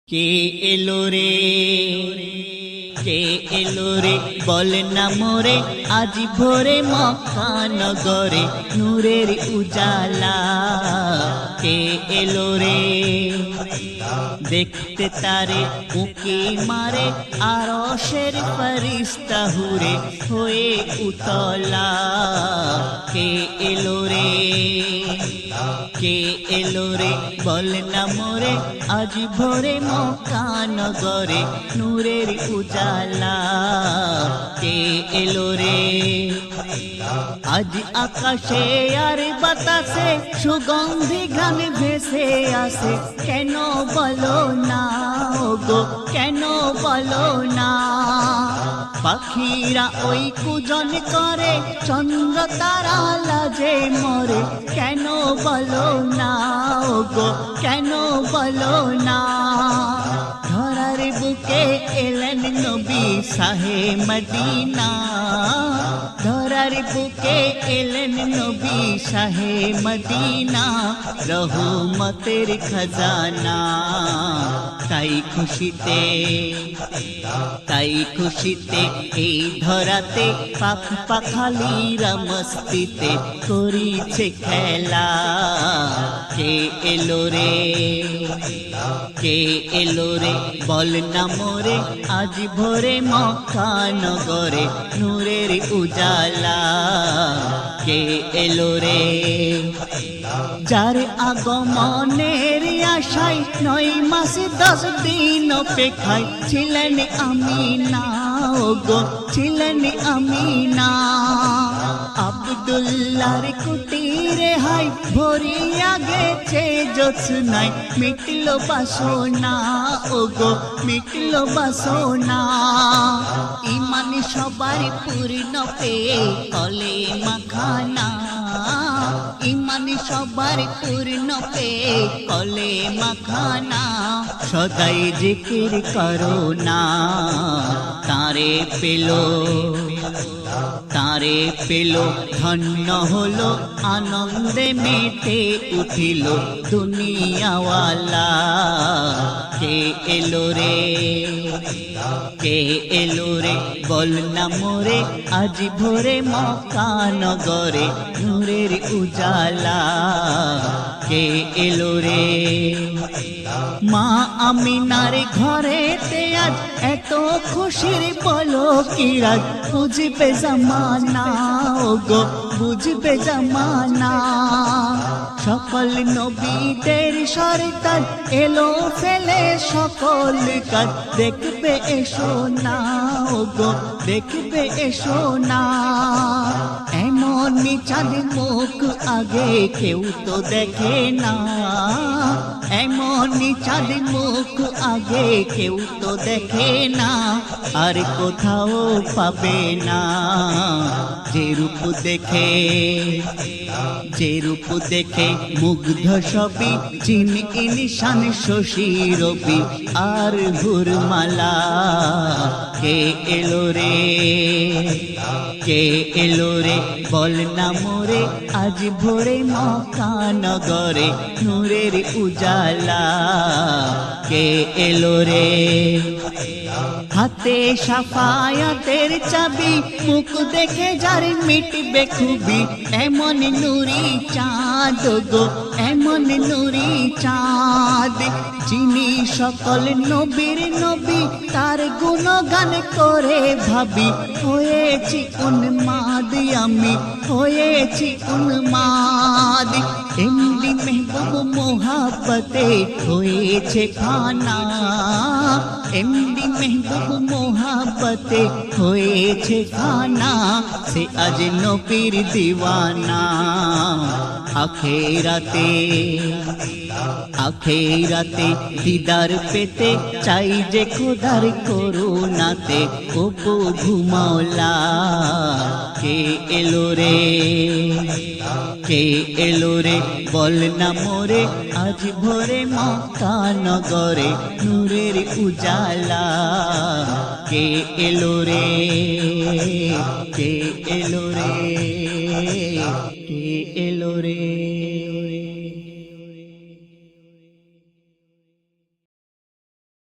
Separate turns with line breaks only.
কে এলো রে, কে এলো রে, বল না মোরে আজ ভোরে মক্কা নগরে নূরের উজালা। কে এলো রে, দেখতে তারে উকি মারে আরশের ফেরেশতা হুরে হয়ে উতলা। কে এলো রে, কে এলো রে, বল না মোরে আজ ভোরে মক্কা নগরে নূরের উজালা। কে এলো রে, আজ আকাশে আর বাতাসে সুগন্ধি গান ভেসে আসে। কেন বলো না ওগো, কেন বলো না, পাখিরা ওই কুজন করে চন্দ্র তারা লাজে মরে। কেন বলো না ওগো, কেন বলো না, ধরার বুকে এলেন নবী শাহে মদিনা। ধরার বুকে এলেন নবী শাহে মদিনা, রহমতের খজানা। তাই খুশিতে, তাই খুশিতে এই ধরাতে পাখ পাখালিরা মস্তিতে করিছে খেলা। কে এলো রে, কে এলো রে, বল না মোরে আজ ভোরে মক্কা নগরে নূরের উজালা। কে এলো রে, যার আগমনের আশায় 9 মাস 10 দিন অপেক্ষায় ছিলেন আমিনা ওগো, ছিলেন আমিনা। আব্দুল্লাহর কুটিরে হাই ভরিয়া গেছে জোছনায়, মিটলো বাসনা ওগো, মিটলো বাসনা। ইমান সবার পূর্ণ পেয়ে কলেমা খানা, ইমান সবার পূর্ণ পেয়ে কলেমা খানা। সদাই জিকির করো না, তারে পেলো, তারে পেলো ধন্য হলো আনন্দে মেতে উঠিল দুনিয়াওয়ালা। কে এলো রে, কে এলো রে, বল না মোরে আজ ভোরে মক্কা নগরে নূরের উজালা। কে এলো রে, মা আমিনার ঘরেতে আজ এত খুশির বলো কি রাজ। বুঝবে জামানা ওগো, বুঝবে জামানা, সকল নবীদের সরদার এলো ফেলে সকল কাজ। দেখবে এসো না ওগো, দেখবে এসো না, এমন চাঁদ মুখ আগে কেউ তো দেখে না। এমন চাঁদ মুখ আগে কেউ তো দেখে না, আর কোথাও পাবে না। যে রূপ দেখে, যে রূপ দেখে মুগ্ধ সবই চিন ইনশান শশী রবি আর হুরমালা। কে এলো রে, কে এলো রে, বল না মোরে আজ ভোরে মক্কা নগরে নূরের উজালা। কে এলো রে, হাতে সাফায়াতের চাবি, মুখ দেখে যার মিটবে খুবই। এমন নুরি চাঁদ গো, এমন নুরি চাঁদ, যিনি সকল নবীর নবী তার গুণগান করে ভাবি। হয়েছি উন্মাদ আমি, হয়েছি উন্মাদ, এমনি মেহবুব মোহাব্বতে হয়েছে খানা। এমনি মেহবুব মোহাব্বতে হয়েছে খানা, সে আজ নবীর দিওয়ানা। আখেরাতে, আখেরাতে দিদার পেতে চাই যে খোদার করুণাতে ও প্রভু মাওলা। কে এলো রে, কে এলো রে, বল না মোরে আজ ভোরে মক্কা নগরে নূরের উজালা। কে এলো রে, কে এলো রে।